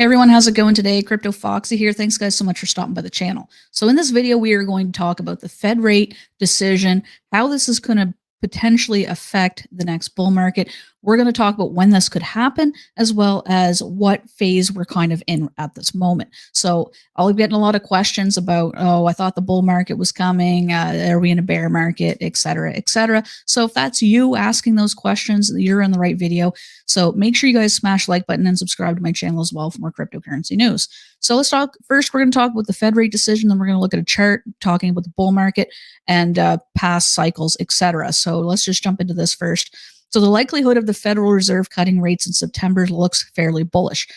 Hey everyone, how's it going today? cryptoFOXXY here. Thanks guys so much for stopping by the channel. So in this video, we are going to talk about the Fed rate decision, how this is going to potentially affect the next bull market. We're going to talk about when this could happen, as well as what phase we're kind of in at this moment. So I'll be getting a lot of questions about, oh, I thought the bull market was coming. Are we in a bear market, et cetera, et cetera. So if that's you asking those questions, you're in the right video. So make sure you guys smash like button and subscribe to my channel as well for more cryptocurrency news. So let's talk first. We're going to talk about the Fed rate decision. Then we're going to look at a chart talking about the bull market and past cycles, etc. So let's just jump into this first. So the likelihood of the Federal Reserve cutting rates in September looks fairly bullish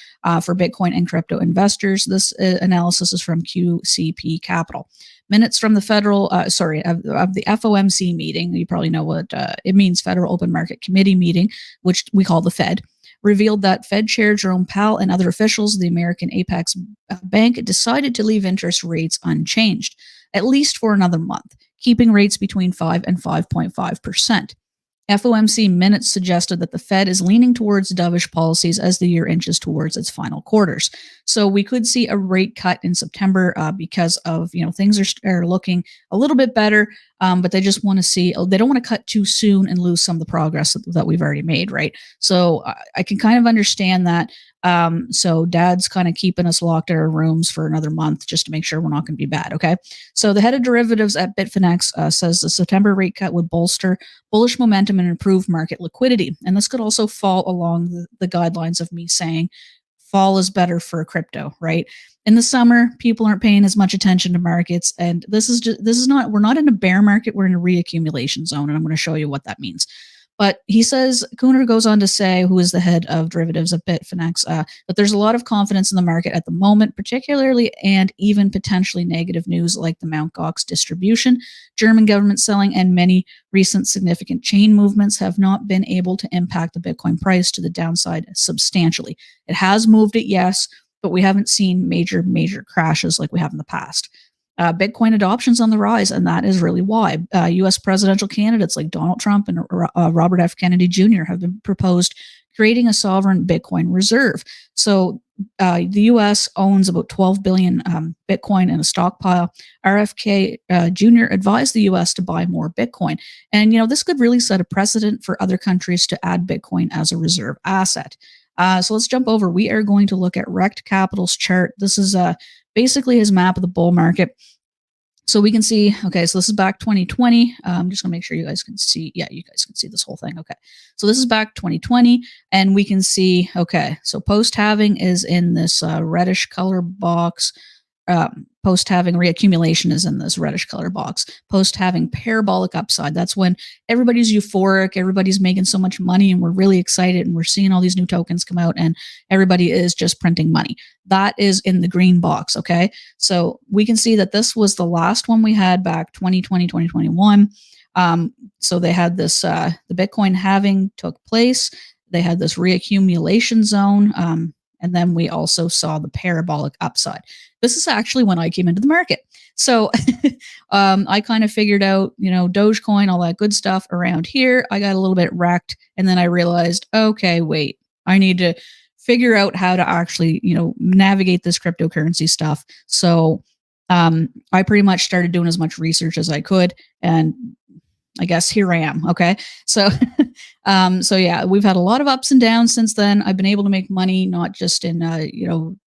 for Bitcoin and crypto investors. This analysis is from QCP Capital. Minutes from the of the FOMC meeting, you probably know what it means, Federal Open Market Committee meeting, which we call the Fed, revealed that Fed Chair Jerome Powell and other officials of the American Apex Bank decided to leave interest rates unchanged, at least for another month, keeping rates between 5 and 5.5%. FOMC minutes suggested that the Fed is leaning towards dovish policies as the year inches towards its final quarters. So we could see a rate cut in September because of, things are looking a little bit better, but they just want to see, they don't want to cut too soon and lose some of the progress that we've already made, right? So I can kind of understand that. So dad's kind of keeping us locked in our rooms for another month just to make sure we're not going to be bad. Okay. So the head of derivatives at Bitfinex says the September rate cut would bolster bullish momentum and improve market liquidity. And this could also fall along the guidelines of me saying fall is better for crypto, right? In the summer, people aren't paying as much attention to markets. And we're not in a bear market. We're in a reaccumulation zone. And I'm going to show you what that means. But he says, Kuhner goes on to say, who is the head of derivatives at Bitfinex, that there's a lot of confidence in the market at the moment, particularly and even potentially negative news like the Mt. Gox distribution, German government selling, and many recent significant chain movements have not been able to impact the Bitcoin price to the downside substantially. It has moved it, yes, but we haven't seen major crashes like we have in the past. Bitcoin adoption's on the rise, and that is really why. U.S. presidential candidates like Donald Trump and Robert F. Kennedy Jr. have been proposed creating a sovereign Bitcoin reserve. So the U.S. owns about 12 billion Bitcoin in a stockpile. RFK Jr. advised the U.S. to buy more Bitcoin. And, this could really set a precedent for other countries to add Bitcoin as a reserve asset. So let's jump over. We are going to look at Rect Capital's chart. This is basically his map of the bull market. So we can see, okay, so this is back 2020. I'm just gonna make sure you guys can see. Yeah, you guys can see this whole thing. Okay, so this is back 2020, and we can see, okay, so post-halving is in this reddish color box. Post-halving reaccumulation is in this reddish color box. Post-halving parabolic upside, that's when everybody's euphoric, everybody's making so much money, and we're really excited, and we're seeing all these new tokens come out, and everybody is just printing money. That is in the green box, okay? So we can see that this was the last one we had back 2020, 2021. So they had this, the Bitcoin halving took place. They had this reaccumulation zone, and then we also saw the parabolic upside. This is actually when I came into the market. So I kind of figured out, Dogecoin, all that good stuff around here. I got a little bit wrecked. And then I realized, okay, wait, I need to figure out how to actually, navigate this cryptocurrency stuff. So I pretty much started doing as much research as I could. And I guess here I am. Okay. So, so yeah, we've had a lot of ups and downs since then. I've been able to make money, not just in,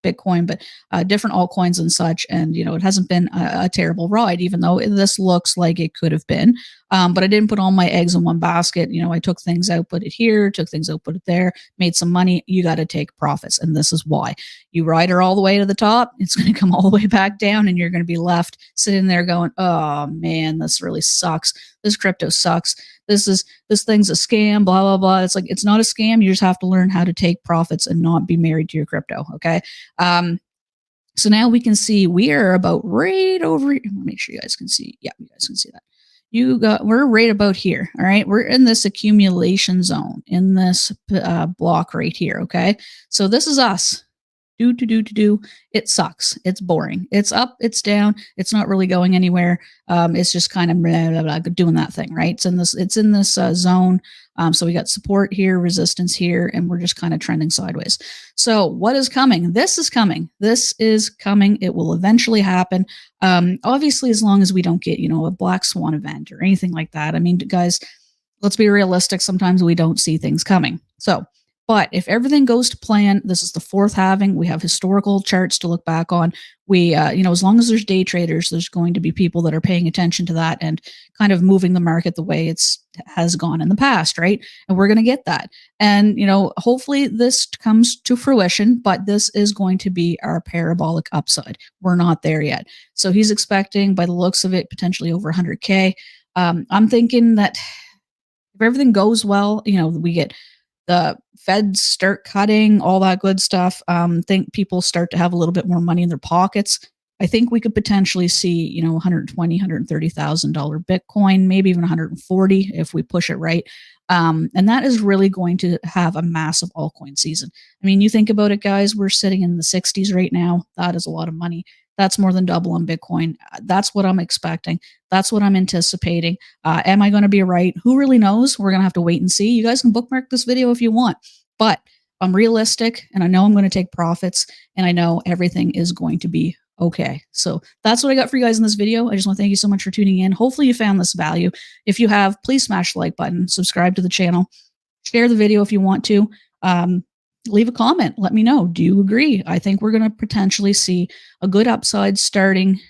Bitcoin, but different altcoins and such. And, it hasn't been a terrible ride, even though this looks like it could have been. But I didn't put all my eggs in one basket. I took things out, put it here, took things out, put it there, made some money. You got to take profits. And this is why. You ride her all the way to the top, it's going to come all the way back down, and you're going to be left sitting there going, oh man, this really sucks. This crypto sucks. This thing's a scam, blah, blah, blah. It's like, it's not a scam. You just have to learn how to take profits and not be married to your crypto. Okay. So now we can see we are about right over. Make sure you guys can see. Yeah, you guys can see that. We're right about here. All right. We're in this accumulation zone in this block right here. Okay. So this is us. It sucks. It's boring. It's up, it's down. It's not really going anywhere. It's just kind of blah, blah, blah, doing that thing, right? It's in this zone. So we got support here, resistance here, and we're just kind of trending sideways. So what is coming? This is coming. This is coming. It will eventually happen. Obviously, as long as we don't get, a black swan event or anything like that. I mean, guys, let's be realistic. Sometimes we don't see things coming. So, but if everything goes to plan, this is the fourth halving. We have historical charts to look back on. We, as long as there's day traders, there's going to be people that are paying attention to that and kind of moving the market the way it's has gone in the past, right? And we're going to get that. And, hopefully this comes to fruition, but this is going to be our parabolic upside. We're not there yet. So he's expecting, by the looks of it, potentially over 100K. I'm thinking that if everything goes well, we get the feds start cutting, all that good stuff. Think people start to have a little bit more money in their pockets. I think we could potentially see, $120,000, $130,000 Bitcoin, maybe even 140 if we push it right. And that is really going to have a massive altcoin season. I mean, you think about it, guys, we're sitting in the 60s right now. That is a lot of money. That's more than double on Bitcoin. That's what I'm expecting. That's what I'm anticipating. Am I going to be right? Who really knows? We're going to have to wait and see. You guys can bookmark this video if you want, but I'm realistic and I know I'm going to take profits and I know everything is going to be okay. So that's what I got for you guys in this video. I just want to thank you so much for tuning in. Hopefully you found this value. If you have, please smash the like button, subscribe to the channel, share the video if you want to. Leave a comment. Let me know. Do you agree? I think we're going to potentially see a good upside starting,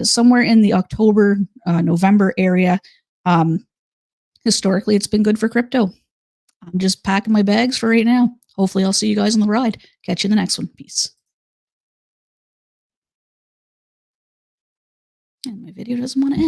somewhere in the October, November area. Historically, it's been good for crypto. I'm just packing my bags for right now. Hopefully, I'll see you guys on the ride. Catch you in the next one. Peace. And my video doesn't want to end.